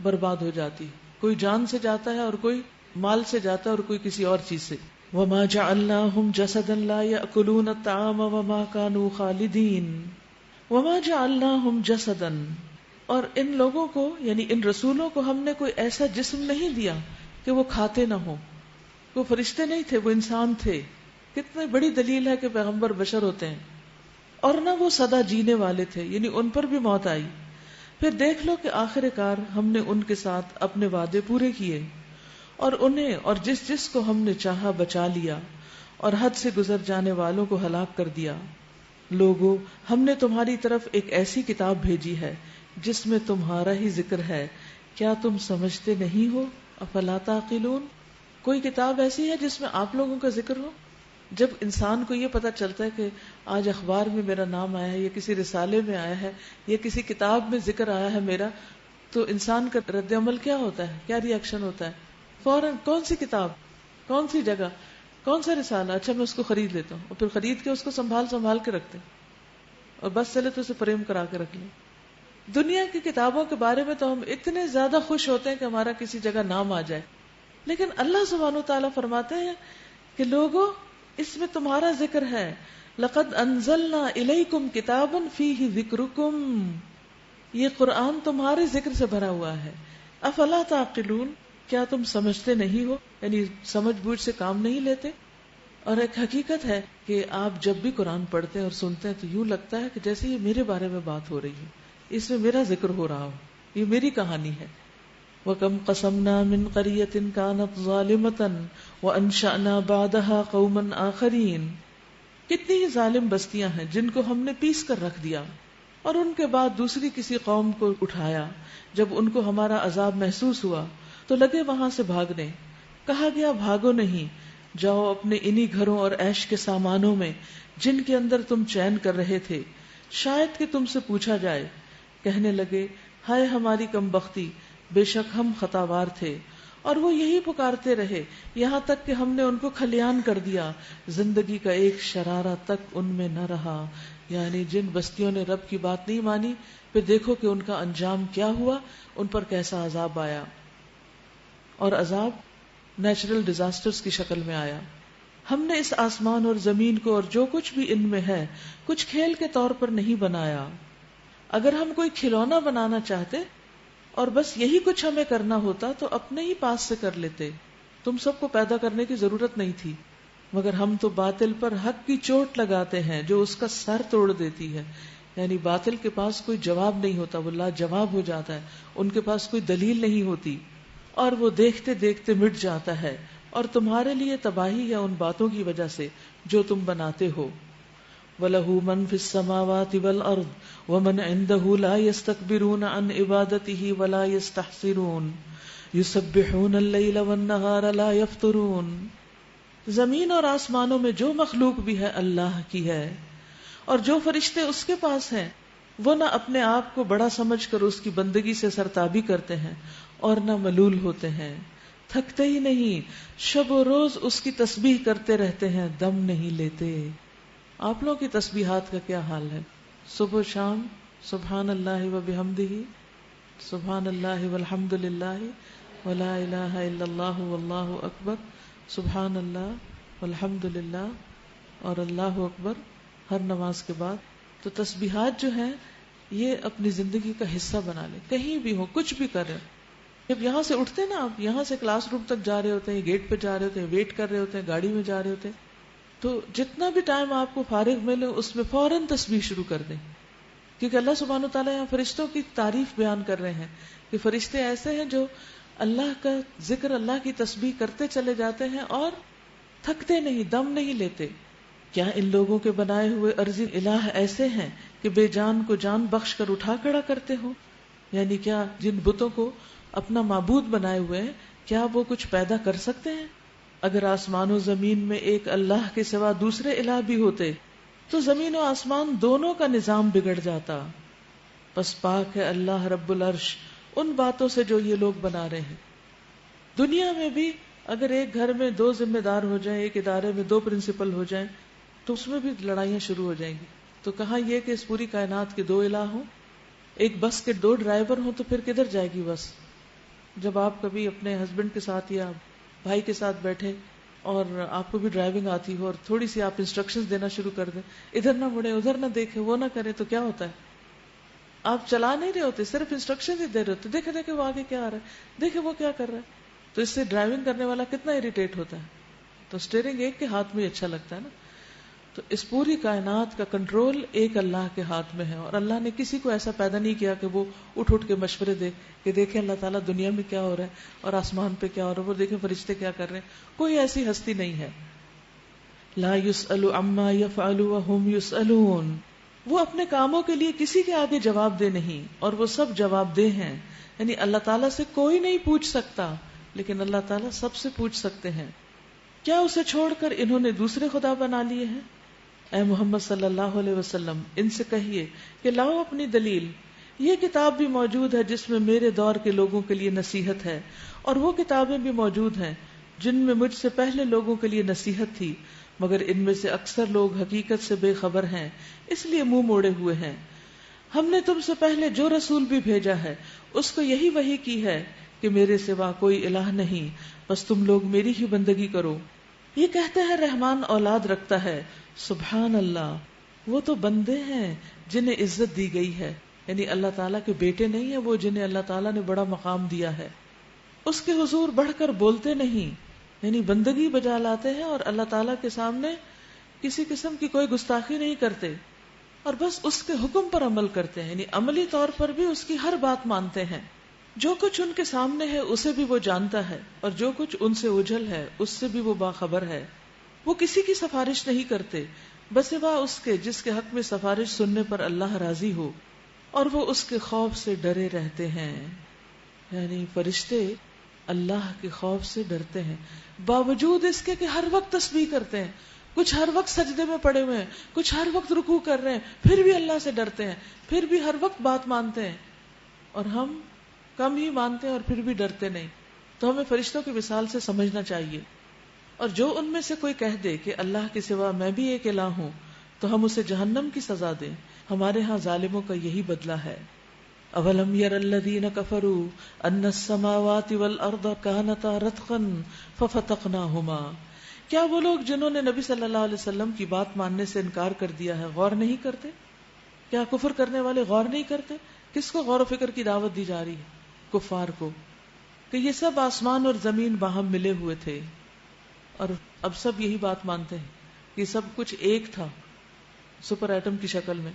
برباد ہو جاتی. کوئی جان سے جاتا ہے اور کوئی مال سے جاتا ہے اور کوئی کسی اور چیز سے. وَمَا جَعَلْنَاهُمْ جَسَدًا لَا يَأْكُلُونَ الطَّعَامَ وَمَا كَانُوا خَالِدِينَ. وَمَا جَعَلْنَاهُمْ جَسَدًا، اور ان لوگوں کو یعنی ان رسولوں کو ہم نے کوئی ایسا جسم نہیں دیا کہ وہ کھاتے نہ ہوں. وہ فرشتے نہیں تھے، وہ انسان تھے. کتنی بڑی دلیل ہے کہ پیغمبر بشر ہوتے ہیں. اور نہ وہ سدا جینے والے تھے، یعنی ان پر بھی موت آئی. پھر دیکھ لو کہ آخر کار ہم نے ان کے ساتھ اپنے وعدے پورے کیے اور انہیں اور جس جس کو ہم نے چاہا بچا لیا اور حد سے گزر جانے والوں کو ہلاک کر دیا. لوگو ہم نے تمہاری طرف ایک ایسی کتاب بھیجی ہے جس میں تمہارا ہی ذکر ہے، کیا تم سمجھتے نہیں ہو؟ افلا تعقلون. کوئی کتاب ایسی ہے جس میں آپ لوگوں کا ذکر ہو؟ جب انسان کو یہ پتا چلتا ہے کہ آج اخبار میں میرا نام آیا ہے یا کسی رسالے میں آیا ہے یا کسی کتاب میں ذکر آیا ہے میرا، تو انسان کا رد عمل کیا ہوتا ہے؟ کیا ری ایکشن ہوتا ہے؟ فوراً کون سی کتاب، کون سی جگہ، کون سا رسالہ، اچھا میں اس کو خرید لیتا ہوں. اور پھر خرید کے اس کو سنبھال کے رکھتے ہیں اور بس چلے تو اسے فریم کرا کے رکھ لیں. دنیا کی کتابوں کے بارے میں تو ہم اتنے زیادہ خوش ہوتے ہیں کہ ہمارا کسی جگہ نام آ جائے، لیکن اللہ سبحانہ وتعالیٰ فرماتے ہیں کہ لوگوں اس میں تمہارا ذکر ہے. لقد انزلنا الیکم کتابا فیہ ذکرکم، یہ قرآن تمہارے ذکر سے بھرا ہوا ہے. افلا تعقلون، کیا تم سمجھتے نہیں ہو؟ یعنی سمجھ بوجھ سے کام نہیں لیتے. اور ایک حقیقت ہے کہ آپ جب بھی قرآن پڑھتے ہیں اور سنتے ہیں تو یوں لگتا ہے کہ جیسے یہ میرے بارے میں بات ہو رہی ہے، اس میں میرا ذکر ہو رہا ہو، یہ میری کہانی ہے. وَكَمْ قَصَمْنَا مِنْ قَرْيَةٍ كَانَتْ ظَالِمَةً وَأَنشَأْنَا بَعْدَهَا قَوْمًا آخَرِينَ. کتنی ہی ظالم بستیاں ہیں جن کو ہم نے پیس کر رکھ دیا اور ان کے بعد دوسری کسی قوم کو اٹھایا. جب ان کو ہمارا عذاب محسوس ہوا تو لگے وہاں سے بھاگنے. کہا گیا بھاگو نہیں، جاؤ اپنے انہی گھروں اور عیش کے سامانوں میں جن کے اندر تم چین کر رہے تھے، شاید کہ تم سے پوچھا جائے. کہنے لگے ہائے ہماری کم بختی، بے شک ہم خطاوار تھے. اور وہ یہی پکارتے رہے یہاں تک کہ ہم نے ان کو کھلیان کر دیا، زندگی کا ایک شرارہ تک ان میں نہ رہا. یعنی جن بستیوں نے رب کی بات نہیں مانی، پھر دیکھو کہ ان کا انجام کیا ہوا، ان پر کیسا عذاب آیا. اور عذاب نیچرل ڈیزاسٹرز کی شکل میں آیا. ہم نے اس آسمان اور زمین کو اور جو کچھ بھی ان میں ہے کچھ کھیل کے طور پر نہیں بنایا. اگر ہم کوئی کھلونا بنانا چاہتے اور بس یہی کچھ ہمیں کرنا ہوتا تو اپنے ہی پاس سے کر لیتے، تم سب کو پیدا کرنے کی ضرورت نہیں تھی. مگر ہم تو باطل پر حق کی چوٹ لگاتے ہیں جو اس کا سر توڑ دیتی ہے. یعنی باطل کے پاس کوئی جواب نہیں ہوتا، وہ لاجواب ہو جاتا ہے. ان کے پاس کوئی دلیل نہیں ہوتی اور وہ دیکھتے دیکھتے مٹ جاتا ہے. اور تمہارے لیے تباہی ہے ان باتوں کی وجہ سے جو تم بناتے ہو. وَلَهُ مَن فِي السَّمَاوَاتِ وَالْأَرْضِ وَمَنْ عِندَهُ لَا يَسْتَكْبِرُونَ عَنْ عِبَادَتِهِ وَلَا يَسْتَحْسِرُونَ يُسَبِّحُونَ اللَّيْلَ وَالنَّهَارَ لَا يَفْتُرُونَ. زمین اور آسمانوں میں جو مخلوق بھی ہے اللہ کی ہے، اور جو فرشتے اس کے پاس ہیں وہ نہ اپنے آپ کو بڑا سمجھ کر اس کی بندگی سے سرتابی کرتے ہیں اور نہ ملول ہوتے ہیں، تھکتے ہی نہیں، شب و روز اس کی تسبیح کرتے رہتے ہیں، دم نہیں لیتے. آپ لوگوں کی تسبیحات کا کیا حال ہے؟ صبح و شام سبحان اللہ و بحمدہ، سبحان اللہ والحمد للہ ولا الہ الا اللہ واللہ اکبر، سبحان اللہ والحمد للہ اور اللہ اکبر ہر نماز کے بعد. تو تسبیحات جو ہیں یہ اپنی زندگی کا حصہ بنا لیں. کہیں بھی ہو، کچھ بھی کر رہے ہو. جب یہاں سے اٹھتے نا، آپ یہاں سے کلاس روم تک جا رہے ہوتے ہیں، گیٹ پہ جا رہے ہوتے ہیں، ویٹ کر رہے ہوتے ہیں، گاڑی میں جا رہے ہوتے ہیں، تو جتنا بھی ٹائم آپ کو فارغ ملے اس میں فوراً تسبیح شروع کر دیں. کیونکہ اللہ سبحانہ و تعالیٰ یہاں فرشتوں کی تعریف بیان کر رہے ہیں کہ فرشتے ایسے ہیں جو اللہ کا ذکر، اللہ کی تسبیح کرتے چلے جاتے ہیں اور تھکتے نہیں، دم نہیں لیتے. کیا ان لوگوں کے بنائے ہوئے عرضی الہ ایسے ہیں کہ بے جان کو جان بخش کر اٹھا کھڑا کرتے ہو؟ یعنی کیا جن بتوں کو اپنا معبود بنائے ہوئے ہیں، کیا وہ کچھ پیدا کر سکتے ہیں؟ اگر آسمان و زمین میں ایک اللہ کے سوا دوسرے الہ بھی ہوتے تو زمین و آسمان دونوں کا نظام بگڑ جاتا. پس پاک ہے اللہ رب العرش ان باتوں سے جو یہ لوگ بنا رہے ہیں. دنیا میں بھی اگر ایک گھر میں 2 ذمہ دار ہو جائیں، ایک ادارے میں 2 پرنسپل ہو جائیں تو اس میں بھی لڑائیاں شروع ہو جائیں گی. تو کہاں یہ کہ اس پوری کائنات کے 2 الہ ہوں؟ ایک بس کے 2 ڈرائیور ہوں تو پھر کدھر جائے گی بس؟ جب آپ کبھی اپنے ہسبینڈ کے ساتھ یا بھائی کے ساتھ بیٹھے اور آپ کو بھی ڈرائیونگ آتی ہو اور تھوڑی سی آپ انسٹرکشنز دینا شروع کر دیں، ادھر نہ مڑے، ادھر نہ دیکھے، وہ نہ کرے، تو کیا ہوتا ہے؟ آپ چلا نہیں رہے ہوتے، صرف انسٹرکشن ہی دے رہے ہوتے. دیکھے دیکھے وہ آگے کیا آ رہا ہے، دیکھے وہ کیا کر رہا ہے. تو اس سے ڈرائیونگ کرنے والا کتنا اریٹیٹ ہوتا ہے. تو اسٹیئرنگ ایک کے ہاتھ میں اچھا لگتا ہے نا. تو اس پوری کائنات کا کنٹرول ایک اللہ کے ہاتھ میں ہے، اور اللہ نے کسی کو ایسا پیدا نہیں کیا کہ وہ اٹھ اٹھ کے مشورے دے کہ دیکھیں اللہ تعالیٰ دنیا میں کیا ہو رہا ہے اور آسمان پہ کیا ہو رہا ہے، وہ دیکھیں فرشتے کیا کر رہے ہیں. کوئی ایسی ہستی نہیں ہے. لا يسأل عما يفعل وهم يسألون. وہ اپنے کاموں کے لیے کسی کے آگے جواب دہ نہیں اور وہ سب جواب دہ ہیں. یعنی اللہ تعالیٰ سے کوئی نہیں پوچھ سکتا لیکن اللہ تعالیٰ سب سے پوچھ سکتے ہیں. کیا اسے چھوڑ کر انہوں نے دوسرے خدا بنا لیے ہیں؟ اے محمد صلی اللہ علیہ وسلم ان سے کہیے کہ لاؤ اپنی دلیل. یہ کتاب بھی موجود ہے جس میں میرے دور کے لوگوں کے لیے نصیحت ہے، اور وہ کتابیں بھی موجود ہیں جن میں مجھ سے پہلے لوگوں کے لیے نصیحت تھی، مگر ان میں سے اکثر لوگ حقیقت سے بے خبر ہیں، اس لیے منہ موڑے ہوئے ہیں. ہم نے تم سے پہلے جو رسول بھی بھیجا ہے اس کو یہی وحی کی ہے کہ میرے سوا کوئی الہ نہیں، بس تم لوگ میری ہی بندگی کرو. یہ کہتے ہیں رحمان اولاد رکھتا ہے. سبحان اللہ، وہ تو بندے ہیں جنہیں عزت دی گئی ہے. یعنی اللہ تعالیٰ کے بیٹے نہیں ہیں وہ جنہیں اللہ تعالیٰ نے بڑا مقام دیا ہے. اس کے حضور بڑھ کر بولتے نہیں، یعنی بندگی بجا لاتے ہیں اور اللہ تعالیٰ کے سامنے کسی قسم کی کوئی گستاخی نہیں کرتے اور بس اس کے حکم پر عمل کرتے ہیں. یعنی عملی طور پر بھی اس کی ہر بات مانتے ہیں. جو کچھ ان کے سامنے ہے اسے بھی وہ جانتا ہے اور جو کچھ ان سے اوجھل ہے اس سے بھی وہ باخبر ہے. وہ کسی کی سفارش نہیں کرتے بسوا اس کے جس کے حق میں سفارش سننے پر اللہ راضی ہو، اور وہ اس کے خوف سے ڈرے رہتے ہیں. یعنی فرشتے اللہ کے خوف سے ڈرتے ہیں باوجود اس کے کہ ہر وقت تسبیح کرتے ہیں، کچھ ہر وقت سجدے میں پڑے ہوئے ہیں، کچھ ہر وقت رکوع کر رہے ہیں، پھر بھی اللہ سے ڈرتے ہیں، پھر بھی ہر وقت بات مانتے ہیں. اور ہم کم ہی مانتے ہیں اور پھر بھی ڈرتے نہیں. تو ہمیں فرشتوں کی مثال سے سمجھنا چاہیے. اور جو ان میں سے کوئی کہہ دے کہ اللہ کے سوا میں بھی ایک الہ ہوں تو ہم اسے جہنم کی سزا دیں. ہمارے ہاں ظالموں کا یہی بدلہ ہے. اولم یر الذین کفروا ان السماوات والارض کانتا رتقا ففتقناہما. کیا وہ لوگ جنہوں نے نبی صلی اللہ علیہ وسلم کی بات ماننے سے انکار کر دیا ہے غور نہیں کرتے؟ کیا کفر کرنے والے غور نہیں کرتے؟ کس کو غور و فکر کی دعوت دی جا رہی ہے؟ کفار کو، کہ یہ سب آسمان اور زمین باہم ملے ہوئے تھے اور اب سب یہی بات مانتے ہیں کہ سب کچھ ایک تھا سپر ایٹم کی شکل میں.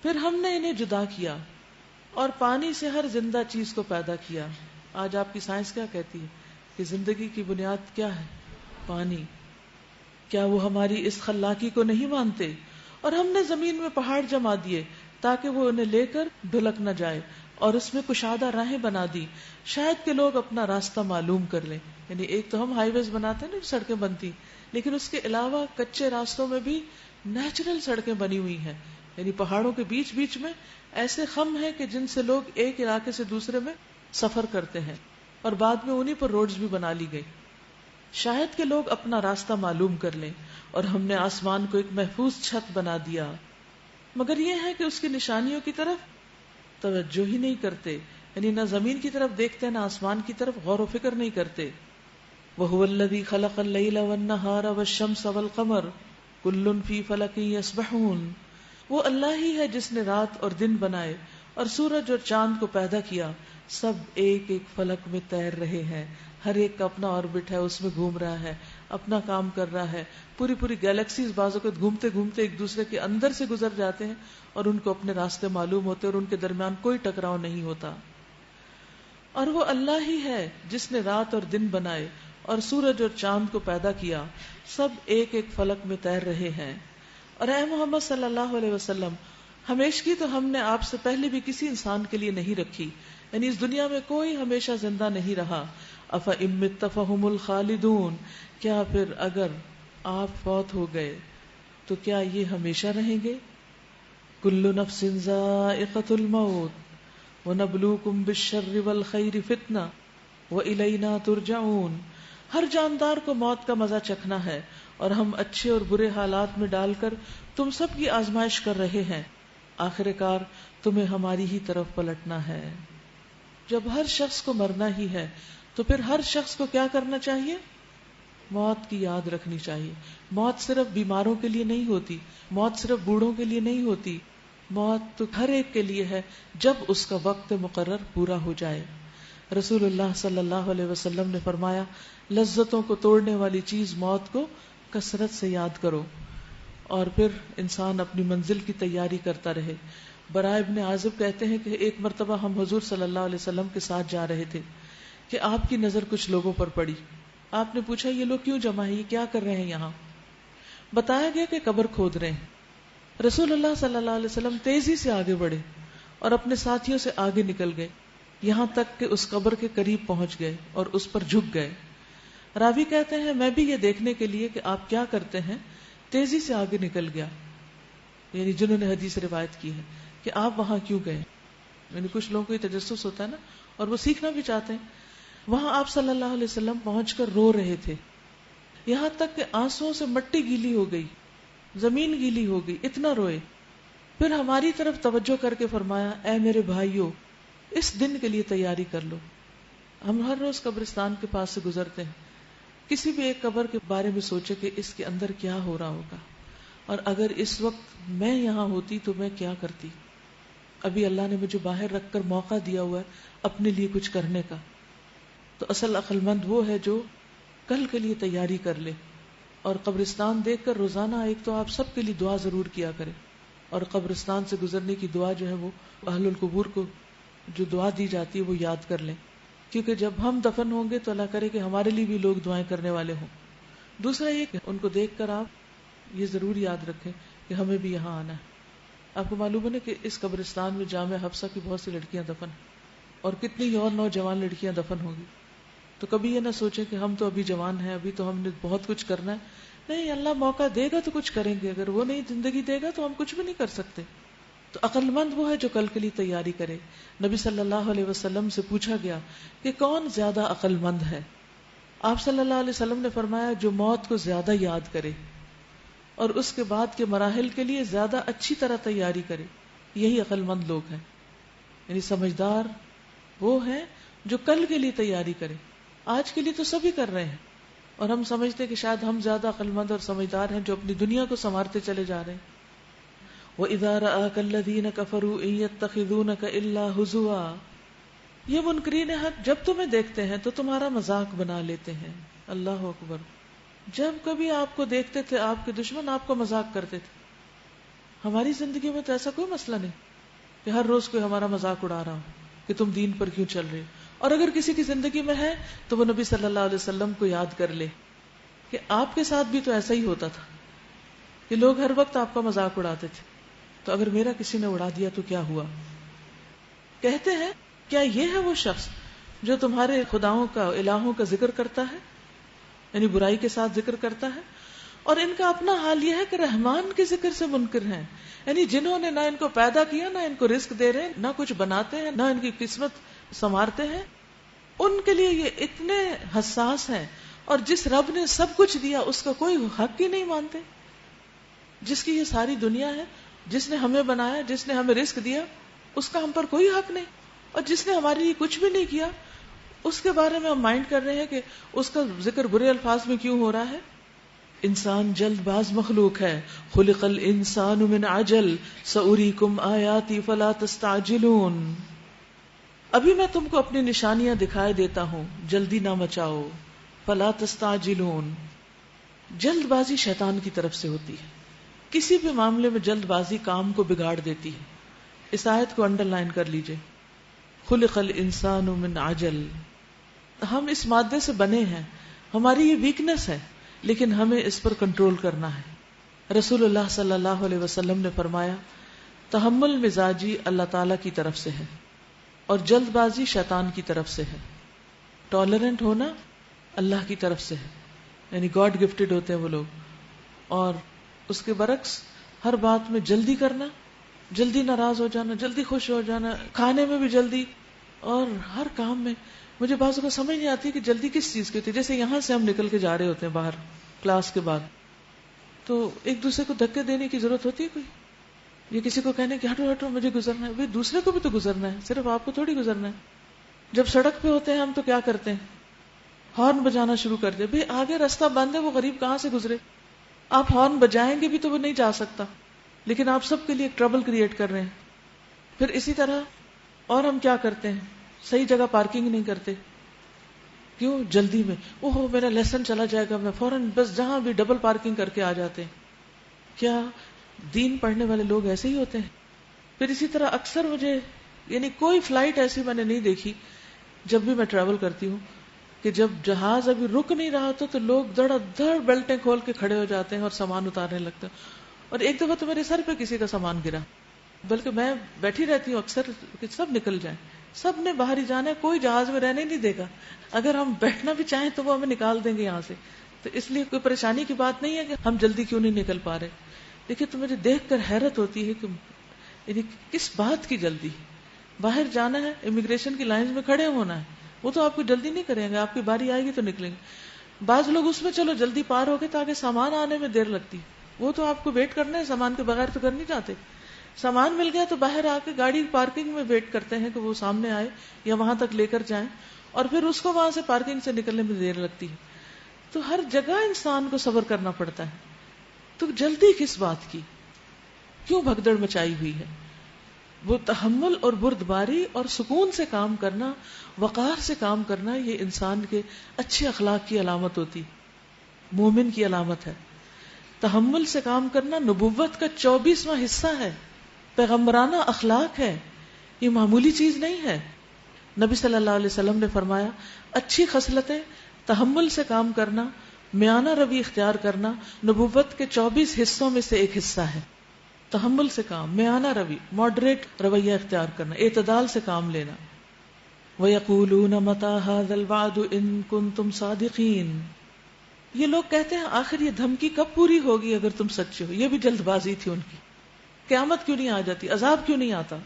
پھر ہم نے انہیں جدا کیا اور پانی سے ہر زندہ چیز کو پیدا کیا. آج آپ کی سائنس کیا کہتی ہے کہ زندگی کی بنیاد کیا ہے؟ پانی. کیا وہ ہماری اس خلاقی کو نہیں مانتے؟ اور ہم نے زمین میں پہاڑ جما دیے تاکہ وہ انہیں لے کر ڈھلک نہ جائے اور اس میں کشادہ راہیں بنا دی شاید کہ لوگ اپنا راستہ معلوم کر لیں. یعنی ایک تو ہم ہائی ویز بناتے ہیں نا، سڑکیں بنتی، لیکن اس کے علاوہ کچے راستوں میں بھی نیچرل سڑکیں بنی ہوئی ہیں. یعنی پہاڑوں کے بیچ بیچ میں ایسے خم ہیں کہ جن سے لوگ ایک علاقے سے دوسرے میں سفر کرتے ہیں، اور بعد میں انہی پر روڈز بھی بنا لی گئی. شاید کہ لوگ اپنا راستہ معلوم کر لیں، اور ہم نے آسمان کو ایک محفوظ چھت بنا دیا، مگر یہ ہے کہ اس کی نشانیوں کی طرف توجہ ہی نہیں کرتے، یعنی نہ زمین کی طرف دیکھتے نہ آسمان کی طرف غور و فکر نہیں کرتے۔ وَهُوَ الَّذِي خَلَقَ اللَّيْلَ وَالنَّهَارَ وَالشَّمْسَ وَالْقَمَرَ كُلٌّ فِي فَلَكٍ يَسْبَحُونَ، وہ اللہ ہی ہے جس نے رات اور دن بنائے اور سورج اور چاند کو پیدا کیا، سب ایک ایک فلک میں تیر رہے ہیں، ہر ایک کا اپنا آربٹ ہے، اس میں گھوم رہا ہے، اپنا کام کر رہا ہے۔ پوری پوری گیلیکسیز بعض اوقات گھومتے گھومتے ایک دوسرے کے اندر سے گزر جاتے ہیں اور ان کو اپنے راستے معلوم ہوتے اور ان کے درمیان کوئی ٹکراؤ نہیں ہوتا۔ اور وہ اللہ ہی ہے جس نے رات اور دن بنائے اور سورج اور چاند کو پیدا کیا، سب ایک ایک فلک میں تیر رہے ہیں۔ اور اے محمد صلی اللہ علیہ وسلم، ہمیشگی تو ہم نے آپ سے پہلے بھی کسی انسان کے لیے نہیں رکھی، یعنی اس دنیا میں کوئی ہمیشہ زندہ نہیں رہا۔ أَفَإِن مِتَّ فَهُمُ الْخَالِدُونَ، کیا پھر اگر آپ فوت ہو گئے تو کیا یہ ہمیشہ رہیں گے؟ كُلُّ نَفْسٍ ذَائِقَةُ الْمَوْتِ وَنَبْلُوكُمْ بِالشَّرِّ وَالْخَيْرِ فِتْنَةً وَإِلَيْنَا تُرْجَعُونَ، ہر جاندار کو موت کا مزہ چکھنا ہے، اور ہم اچھے اور برے حالات میں ڈال کر تم سب کی آزمائش کر رہے ہیں، آخر کار تمہیں ہماری ہی طرف پلٹنا ہے۔ جب ہر شخص کو مرنا ہی ہے تو پھر ہر شخص کو کیا کرنا چاہیے؟ موت کی یاد رکھنی چاہیے۔ موت صرف بیماروں کے لیے نہیں ہوتی، موت صرف بوڑھوں کے لیے نہیں ہوتی، موت تو ہر ایک کے لیے ہے جب اس کا وقت مقرر پورا ہو جائے۔ رسول اللہ صلی اللہ علیہ وسلم نے فرمایا، لذتوں کو توڑنے والی چیز موت کو کثرت سے یاد کرو، اور پھر انسان اپنی منزل کی تیاری کرتا رہے۔ براء ابن عازب کہتے ہیں کہ ایک مرتبہ ہم حضور صلی اللہ علیہ وسلم کے ساتھ جا رہے تھے کہ آپ کی نظر کچھ لوگوں پر پڑی۔ آپ نے پوچھا، یہ لوگ کیوں جمع ہیں، یہ کیا کر رہے ہیں یہاں؟ بتایا گیا کہ قبر کھود رہے ہیں۔ رسول اللہ صلی اللہ علیہ وسلم تیزی سے آگے بڑھے اور اپنے ساتھیوں سے آگے نکل گئے، یہاں تک کہ اس قبر کے قریب پہنچ گئے اور اس پر جھک گئے۔ راوی کہتے ہیں، میں بھی یہ دیکھنے کے لیے کہ آپ کیا کرتے ہیں تیزی سے آگے نکل گیا، یعنی جنہوں نے حدیث روایت کی ہے کہ آپ وہاں کیوں گئے، یعنی کچھ لوگوں کو یہ تجسس ہوتا ہے نا، اور وہ سیکھنا بھی چاہتے ہیں۔ وہاں آپ صلی اللہ علیہ وسلم پہنچ کر رو رہے تھے، یہاں تک کہ آنسوؤں سے مٹی گیلی ہو گئی، زمین گیلی ہو گئی، اتنا روئے۔ پھر ہماری طرف توجہ کر کے فرمایا، اے میرے بھائیو، اس دن کے لیے تیاری کر لو۔ ہم ہر روز قبرستان کے پاس سے گزرتے ہیں، کسی بھی ایک قبر کے بارے میں سوچے کہ اس کے اندر کیا ہو رہا ہوگا، اور اگر اس وقت میں یہاں ہوتی تو میں کیا کرتی۔ ابھی اللہ نے مجھے باہر رکھ کر موقع دیا ہوا ہے اپنے لیے کچھ کرنے کا۔ تو اصل عقل مند وہ ہے جو کل کے لیے تیاری کر لے، اور قبرستان دیکھ کر روزانہ ایک تو آپ سب کے لیے دعا ضرور کیا کرے، اور قبرستان سے گزرنے کی دعا جو ہے وہ اہل القبور کو جو دعا دی جاتی ہے وہ یاد کر لیں، کیونکہ جب ہم دفن ہوں گے تو اللہ کرے کہ ہمارے لیے بھی لوگ دعائیں کرنے والے ہوں۔ دوسرا یہ کہ ان کو دیکھ کر آپ یہ ضرور یاد رکھیں کہ ہمیں بھی یہاں آنا ہے۔ آپ کو معلوم ہے نا کہ اس قبرستان میں جامع حفصہ کی بہت سی لڑکیاں دفن ہیں، اور کتنی اور نوجوان لڑکیاں دفن ہوں گی۔ تو کبھی یہ نہ سوچیں کہ ہم تو ابھی جوان ہیں، ابھی تو ہم نے بہت کچھ کرنا ہے۔ نہیں، اللہ موقع دے گا تو کچھ کریں گے، اگر وہ نہیں زندگی دے گا تو ہم کچھ بھی نہیں کر سکتے۔ تو عقل مند وہ ہے جو کل کے لیے تیاری کرے۔ نبی صلی اللہ علیہ وسلم سے پوچھا گیا کہ کون زیادہ عقل مند ہے؟ آپ صلی اللہ علیہ وسلم نے فرمایا، جو موت کو زیادہ یاد کرے اور اس کے بعد کے مراحل کے لیے زیادہ اچھی طرح تیاری کرے، یہی عقل مند لوگ ہیں۔ یعنی سمجھدار وہ ہیں جو کل کے لیے تیاری کرے۔ آج کے لیے تو سبھی کر رہے ہیں، اور ہم سمجھتے کہ شاید ہم زیادہ عقل مند اور سمجھدار ہیں جو اپنی دنیا کو سنوارتے چلے جا رہے ہیں۔ وَإِذَا رَآكَ الَّذِينَ كَفَرُوا إِن يَتَّخِذُونَكَ إِلَّا هُزُوًا، یہ منکرین حق جب تمہیں دیکھتے ہیں تو تمہارا مذاق بنا لیتے ہیں۔ اللہ اکبر، جب کبھی آپ کو دیکھتے تھے آپ کے دشمن آپ کو مذاق کرتے تھے۔ ہماری زندگی میں تو ایسا کوئی مسئلہ نہیں کہ ہر روز کوئی ہمارا مذاق اڑا رہا ہو کہ تم دین پر کیوں چل رہے، اور اگر کسی کی زندگی میں ہے تو وہ نبی صلی اللہ علیہ وسلم کو یاد کر لے کہ آپ کے ساتھ بھی تو ایسا ہی ہوتا تھا کہ لوگ ہر وقت آپ کا مذاق اڑاتے تھے، تو اگر میرا کسی نے اڑا دیا تو کیا ہوا؟ کہتے ہیں، کیا یہ ہے وہ شخص جو تمہارے خداؤں کا، الہوں کا ذکر کرتا ہے، یعنی برائی کے ساتھ ذکر کرتا ہے، اور ان کا اپنا حال یہ ہے کہ رحمان کے ذکر سے منکر ہیں، یعنی جنہوں نے نہ ان کو پیدا کیا، نہ ان کو رزق دے رہے ہیں، نہ کچھ بناتے ہیں، نہ ان کی قسمت سنوارتے ہیں، ان کے لیے یہ اتنے حساس ہیں اور جس رب نے سب کچھ دیا اس کا کوئی حق ہی نہیں مانتے. جس کی یہ ساری دنیا ہے، جس نے ہمیں بنایا، جس نے ہمیں رزق دیا، اس کا ہم پر کوئی حق نہیں. اور جس نے ہمارے لیے کچھ بھی نہیں کیا اس کے بارے میں ہم مائنڈ کر رہے ہیں کہ اس کا ذکر برے الفاظ میں کیوں ہو رہا ہے. انسان جلد باز مخلوق ہے. خلق الانسان من عجل سأریکم آیاتی فلا تستعجلون. ابھی میں تم کو اپنی نشانیاں دکھائے دیتا ہوں، جلدی نہ مچاؤ. فلا تستعجلون. جلد بازی شیطان کی طرف سے ہوتی ہے. کسی بھی معاملے میں جلد بازی کام کو بگاڑ دیتی ہے. اس آیت کو انڈر لائن کر لیجئے. خلق الانسان من عجل. ہم اس مادے سے بنے ہیں، ہماری یہ ویکنس ہے، لیکن ہمیں اس پر کنٹرول کرنا ہے. رسول اللہ صلی اللہ علیہ وسلم نے فرمایا تحمل مزاجی اللہ تعالی کی طرف سے ہے اور جلد بازی شیطان کی طرف سے ہے. ٹالرنٹ ہونا اللہ کی طرف سے ہے، یعنی گاڈ گفٹڈ ہوتے ہیں وہ لوگ. اور اس کے برعکس ہر بات میں جلدی کرنا، جلدی ناراض ہو جانا، جلدی خوش ہو جانا، کھانے میں بھی جلدی، اور ہر کام میں. مجھے بعض کو سمجھ نہیں آتی کہ جلدی کس چیز کی ہوتی ہے. جیسے یہاں سے ہم نکل کے جا رہے ہوتے ہیں باہر کلاس کے بعد، تو ایک دوسرے کو دھکے دینے کی ضرورت ہوتی ہے کوئی؟ یہ کسی کو کہنے کہ ہٹو ہٹو مجھے گزرنا ہے. بھائی دوسرے کو بھی تو گزرنا ہے، صرف آپ کو تھوڑی گزرنا ہے. جب سڑک پہ ہوتے ہیں ہم تو کیا کرتے ہیں؟ ہارن بجانا شروع کر دے. بھائی آگے راستہ بند ہے، وہ غریب کہاں سے گزرے؟ آپ ہارن بجائیں گے بھی تو وہ نہیں جا سکتا، لیکن آپ سب کے لیے ایک ٹربل کریٹ کر رہے ہیں. پھر اسی طرح اور ہم کیا کرتے ہیں؟ صحیح جگہ پارکنگ نہیں کرتے. کیوں؟ جلدی میں. اوہ میرا لیسن چلا جائے گا، میں فوراً بس جہاں بھی ڈبل پارکنگ کر کے آ جاتے ہیں. کیا دین پڑھنے والے لوگ ایسے ہی ہوتے ہیں؟ پھر اسی طرح اکثر مجھے، یعنی کوئی فلائٹ ایسی میں نے نہیں دیکھی جب بھی میں ٹریول کرتی ہوں کہ جب جہاز ابھی رک نہیں رہا ہوتا تو لوگ دڑ دڑ بیلٹیں کھول کے کھڑے ہو جاتے ہیں اور سامان اتارنے لگتے ہیں. اور ایک دفعہ تو میرے سر پہ کسی کا سامان گرا، بلکہ میں بیٹھی رہتی ہوں اکثر کہ سب نکل جائیں، سب نے باہر ہی جانا ہے، کوئی جہاز میں رہنے نہیں دے گا. اگر ہم بیٹھنا بھی چاہیں تو وہ ہمیں نکال دیں گے یہاں سے. تو اس لیے کوئی پریشانی کی بات نہیں ہے کہ ہم جلدی کیوں نہیں نکل پا رہے. دیکھیے تو مجھے دیکھ کر حیرت ہوتی ہے کہ یعنی کس بات کی جلدی؟ باہر جانا ہے، امیگریشن کی لائنز میں کھڑے ہونا ہے، وہ تو آپ کو جلدی نہیں کریں گے، آپ کی باری آئے گی تو نکلیں گے. بعض لوگ اس میں چلو جلدی پار ہو گئے تاکہ سامان آنے میں دیر لگتی، وہ تو آپ کو ویٹ کرنا ہے، سامان کے بغیر تو کر نہیں جاتے. سامان مل گیا تو باہر آ کے گاڑی پارکنگ میں ویٹ کرتے ہیں کہ وہ سامنے آئے یا وہاں تک لے کر جائیں، اور پھر اس کو وہاں سے پارکنگ سے نکلنے میں دیر لگتی ہے. تو ہر جگہ انسان کو صبر کرنا پڑتا ہے. تو جلدی کس بات کی؟ کیوں بھگدڑ مچائی ہوئی ہے؟ وہ تحمل اور بردباری اور سکون سے کام کرنا، وقار سے کام کرنا، یہ انسان کے اچھے اخلاق کی علامت ہوتی، مومن کی علامت ہے. تحمل سے کام کرنا نبوت کا 24واں حصہ ہے، پیغمبرانہ اخلاق ہے، یہ معمولی چیز نہیں ہے. نبی صلی اللہ علیہ وسلم نے فرمایا اچھی خصلتیں، تحمل سے کام کرنا، میانہ روی اختیار کرنا نبوت کے 24 حصوں میں سے ایک حصہ ہے. تحمل سے کام، میانہ روی، ماڈریٹ رویہ اختیار کرنا، اعتدال سے کام لینا. وَيَقُولُونَ مَتَى هَذَا الْوَعْدُ إِن كُنتُمْ صَادِقِينَ. یہ لوگ کہتے ہیں آخر یہ دھمکی کب پوری ہوگی اگر تم سچے ہو. یہ بھی جلد بازی تھی ان کی. قیامت کیوں نہیں آ جاتی؟ عذاب کیوں نہیں آتا؟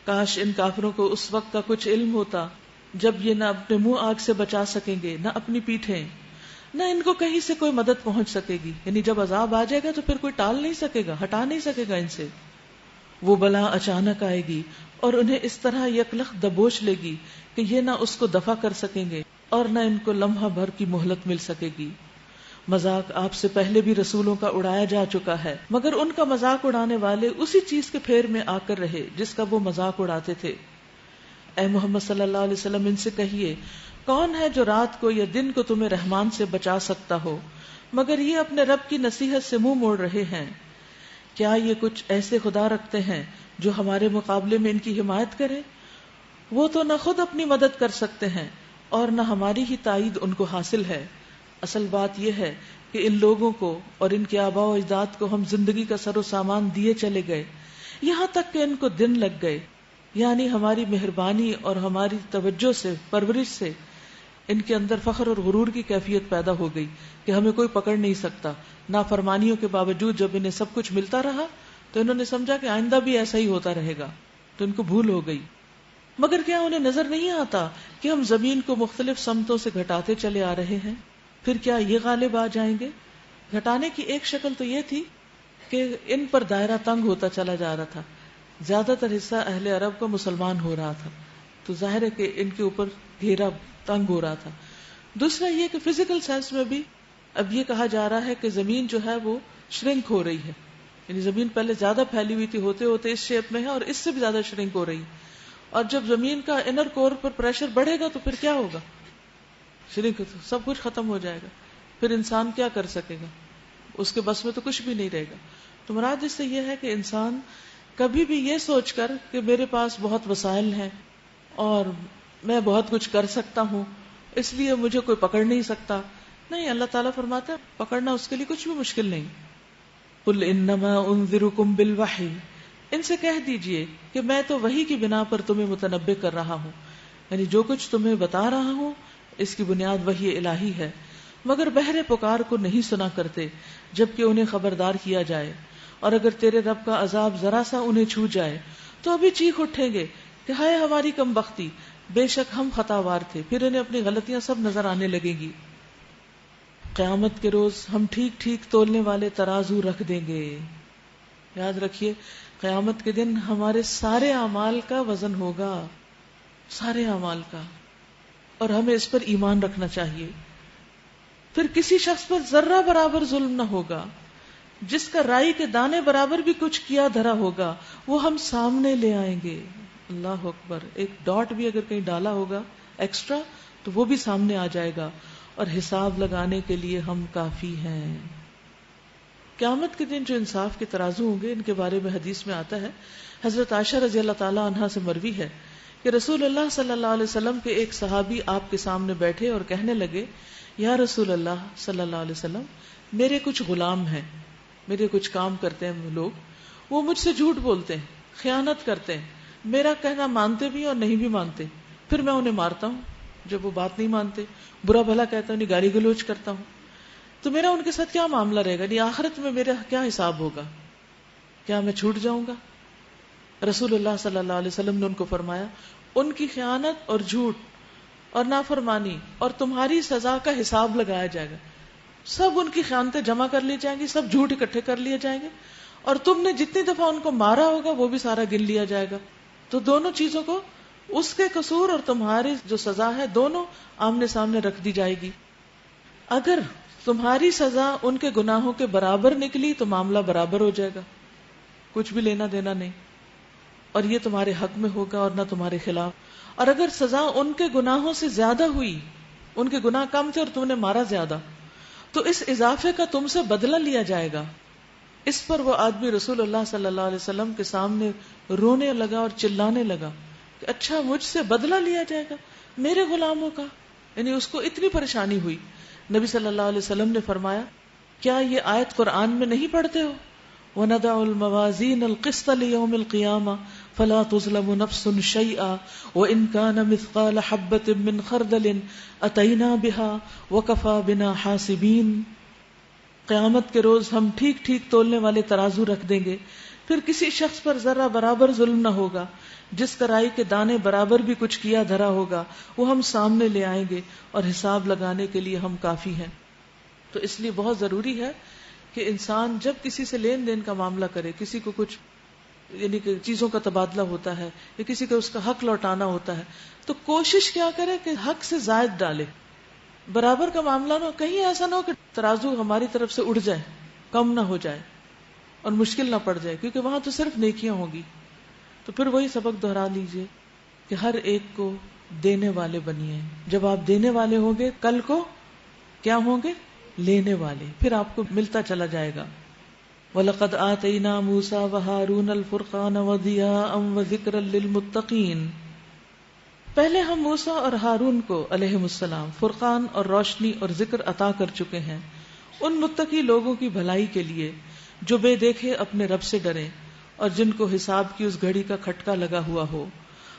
کاش ان کافروں کو اس وقت کا کچھ علم ہوتا جب یہ نہ اپنے منہ آگ سے بچا سکیں گے، نہ اپنی پیٹھیں، نہ ان کو کہیں سے کوئی مدد پہنچ سکے گی. یعنی جب عذاب آ جائے گا تو پھر کوئی ٹال نہیں سکے گا، ہٹا نہیں سکے گا ان سے. وہ بلا اچانک آئے گی اور انہیں اس طرح یکلخت دبوچ لے گی کہ یہ نہ اس کو دفع کر سکیں گے اور نہ ان کو لمحہ بھر کی مہلت مل سکے گی. مذاق آپ سے پہلے بھی رسولوں کا اڑایا جا چکا ہے، مگر ان کا مذاق اڑانے والے اسی چیز کے پھیر میں آ کر رہے جس کا وہ مذاق اڑاتے تھے. اے محمد صلی اللہ علیہ وسلم ان سے کہیے کون ہے جو رات کو یا دن کو تمہیں رحمان سے بچا سکتا ہو مگر یہ اپنے رب کی نصیحت سے منہ موڑ رہے ہیں. کیا یہ کچھ ایسے خدا رکھتے ہیں جو ہمارے مقابلے میں ان کی حمایت کریں؟ وہ تو نہ خود اپنی مدد کر سکتے ہیں اور نہ ہماری ہی تائید ان کو حاصل ہے. اصل بات یہ ہے کہ ان لوگوں کو اور ان کے آباء و اجداد کو ہم زندگی کا سر و سامان دیے چلے گئے یہاں تک کہ ان کو دن لگ گئے، یعنی ہماری مہربانی اور ہماری توجہ سے، پرورش سے ان کے اندر فخر اور غرور کی کیفیت پیدا ہو گئی کہ ہمیں کوئی پکڑ نہیں سکتا. نافرمانیوں کے باوجود جب انہیں سب کچھ ملتا رہا تو انہوں نے سمجھا کہ آئندہ بھی ایسا ہی ہوتا رہے گا، تو ان کو بھول ہو گئی. مگر کیا انہیں نظر نہیں آتا کہ ہم زمین کو مختلف سمتوں سے گھٹاتے چلے آ رہے ہیں؟ پھر کیا یہ غالب آ جائیں گے؟ گھٹانے کی ایک شکل تو یہ تھی کہ ان پر دائرہ تنگ ہوتا چلا جا رہا تھا، زیادہ تر حصہ اہل عرب کو مسلمان ہو رہا تھا، تو ظاہر ہے کہ ان کے اوپر گھیرا تنگ ہو رہا تھا۔ دوسرا یہ کہ فزیکل سینس میں بھی اب یہ کہا جا رہا ہے کہ زمین جو ہے وہ شرنک ہو رہی ہے، یعنی زمین پہلے زیادہ پھیلی ہوئی تھی، ہوتے ہوتے اس شیپ میں ہے اور اس سے بھی زیادہ شرنک ہو رہی، اور جب زمین کا انر کور پر پریشر بڑھے گا تو پھر کیا ہوگا؟ شرنک، سب کچھ ختم ہو جائے گا، پھر انسان کیا کر سکے گا؟ اس کے بس میں تو کچھ بھی نہیں رہے گا۔ تو مراد اس سے یہ ہے کہ انسان کبھی بھی یہ سوچ کر کہ میرے پاس بہت وسائل ہیں اور میں بہت کچھ کر سکتا ہوں اس لیے مجھے کوئی پکڑ نہیں سکتا، نہیں، اللہ تعالیٰ فرماتا ہے پکڑنا اس کے لیے کچھ بھی مشکل نہیں۔ قل انما انذرکم بالوحی، ان سے کہہ دیجئے کہ میں تو وحی کی بنا پر تمہیں متنبہ کر رہا ہوں، یعنی جو کچھ تمہیں بتا رہا ہوں اس کی بنیاد وحی الہی ہے، مگر بہرے پکار کو نہیں سنا کرتے جبکہ انہیں خبردار کیا جائے، اور اگر تیرے رب کا عذاب ذرا سا انہیں چھو جائے تو ابھی چیخ اٹھیں گے کہ ہائے ہماری کم بختی، بے شک ہم خطاوار تھے، پھر انہیں اپنی غلطیاں سب نظر آنے لگیں گی۔ قیامت کے روز ہم ٹھیک ٹھیک تولنے والے ترازو رکھ دیں گے۔ یاد رکھیے قیامت کے دن ہمارے سارے اعمال کا وزن ہوگا، سارے اعمال کا، اور ہمیں اس پر ایمان رکھنا چاہیے۔ پھر کسی شخص پر ذرہ برابر ظلم نہ ہوگا، جس کا رائی کے دانے برابر بھی کچھ کیا دھرا ہوگا وہ ہم سامنے لے آئیں گے۔ اللہ اکبر، ایک ڈاٹ بھی اگر کہیں ڈالا ہوگا ایکسٹرا تو وہ بھی سامنے آ جائے گا، اور حساب لگانے کے لیے ہم کافی ہیں۔ قیامت کے دن جو انصاف کے ترازو ہوں گے ان کے بارے میں حدیث میں آتا ہے، حضرت عائشہ رضی اللہ تعالی عنہا سے مروی ہے کہ رسول اللہ صلی اللہ علیہ وسلم کے ایک صحابی آپ کے سامنے بیٹھے اور کہنے لگے، یا رسول اللہ صلی اللہ علیہ وسلم، میرے کچھ غلام ہیں، میرے کچھ کام کرتے ہیں لوگ، وہ مجھ سے جھوٹ بولتے ہیں، خیانت کرتے ہیں، میرا کہنا مانتے بھی اور نہیں بھی مانتے، پھر میں انہیں مارتا ہوں جب وہ بات نہیں مانتے، برا بھلا کہتا ہوں، گالی گلوچ کرتا ہوں، تو میرا ان کے ساتھ کیا معاملہ رہے گا؟ نہیں، آخرت میں میرا کیا حساب ہوگا؟ کیا میں چھوٹ جاؤں گا؟ رسول اللہ صلی اللہ علیہ وسلم نے ان کو فرمایا، ان کی خیانت اور جھوٹ اور نافرمانی اور تمہاری سزا کا حساب لگایا جائے گا، سب ان کی خیانتیں جمع کر لی جائیں گی، سب جھوٹ اکٹھے کر لیے جائیں گے، اور تم نے جتنی دفعہ ان کو مارا ہوگا وہ بھی سارا گن لیا جائے گا، تو دونوں چیزوں کو، اس کے قصور اور تمہاری جو سزا ہے، دونوں آمنے سامنے رکھ دی جائے گی۔ اگر تمہاری سزا ان کے گناہوں کے برابر نکلی تو معاملہ برابر ہو جائے گا، کچھ بھی لینا دینا نہیں، اور یہ تمہارے حق میں ہوگا اور نہ تمہارے خلاف۔ اور اگر سزا ان کے گناہوں سے زیادہ ہوئی، ان کے گناہ کم تھے اور تم نے مارا زیادہ، تو اس اضافے کا تم سے بدلہ لیا جائے گا۔ اس پر وہ آدمی رسول اللہ صلی اللہ علیہ وسلم کے سامنے رونے لگا اور چلانے لگا کہ اچھا مجھ سے بدلہ لیا جائے گا میرے غلاموں کا، یعنی اس کو اتنی پریشانی ہوئی۔ نبی صلی اللہ علیہ وسلم نے فرمایا، کیا یہ آیت قرآن میں نہیں پڑھتے ہو؟ وَنَدَعُ الْمَوَازِينَ الْقِسْطَ لِيَوْمِ الْقِيَامَةِ فَلَا تُظْلَمُ نَفْسٌ شَيْئًا وَإِنْ كَانَ مِثْقَالَ حَبَّةٍ مِّنْ خَرْدَلٍ أَتَيْنَا بِهَا وَكَفَى بِنَا حَاسِبِينَ۔ قیامت کے روز ہم ٹھیک ٹھیک تولنے والے ترازو رکھ دیں گے، پھر کسی شخص پر ذرہ برابر ظلم نہ ہوگا، جس کا رائی کے دانے برابر بھی کچھ کیا دھرا ہوگا وہ ہم سامنے لے آئیں گے، اور حساب لگانے کے لیے ہم کافی ہیں۔ تو اس لیے بہت ضروری ہے کہ انسان جب کسی سے لین دین کا معاملہ کرے، کسی کو کچھ یعنی کہ چیزوں کا تبادلہ ہوتا ہے یا کسی کو اس کا حق لوٹانا ہوتا ہے، تو کوشش کیا کرے کہ حق سے زائد ڈالے، برابر کا معاملہ نہ ہو، کہیں ایسا نہ ہو کہ ترازو ہماری طرف سے اڑ جائے، کم نہ ہو جائے اور مشکل نہ پڑ جائے، کیونکہ وہاں تو صرف نیکیاں ہوں گی۔ تو پھر وہی سبق دہرا لیجئے کہ ہر ایک کو دینے والے بنیے، جب آپ دینے والے ہوں گے کل کو کیا ہوں گے؟ لینے والے، پھر آپ کو ملتا چلا جائے گا۔ وَلَقَدْ آتَيْنَا مُوسَىٰ وَهَارُونَ الْفُرْقَانَ وَضِيَاءً وَذِكْرًا لِّلْمُتَّقِينَ، پہلے ہم موسیٰ اور ہارون کو علیہم السلام فرقان اور روشنی اور ذکر عطا کر چکے ہیں ان متقی لوگوں کی بھلائی کے لیے جو بے دیکھے اپنے رب سے ڈریں اور جن کو حساب کی اس گھڑی کا کھٹکا لگا ہوا ہو۔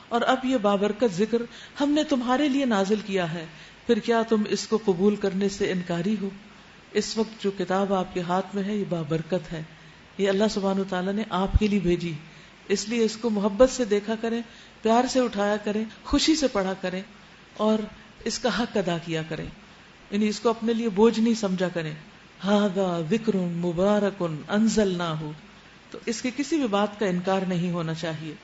اور اب یہ بابرکت ذکر ہم نے تمہارے لیے نازل کیا ہے، پھر کیا تم اس کو قبول کرنے سے انکاری ہو؟ اس وقت جو کتاب آپ کے ہاتھ میں ہے یہ بابرکت ہے، یہ اللہ سبحانہ وتعالیٰ نے آپ کے لیے بھیجی، اس لیے اس کو محبت سے دیکھا کریں، پیار سے اٹھایا کریں، خوشی سے پڑھا کریں اور اس کا حق ادا کیا کریں۔ یعنی اس کو اپنے لیے بوجھ نہیں سمجھا کریں. ھذا ذکر مبارک انزلناہ، تو اس کے کسی بھی بات کا انکار نہیں ہونا چاہیے.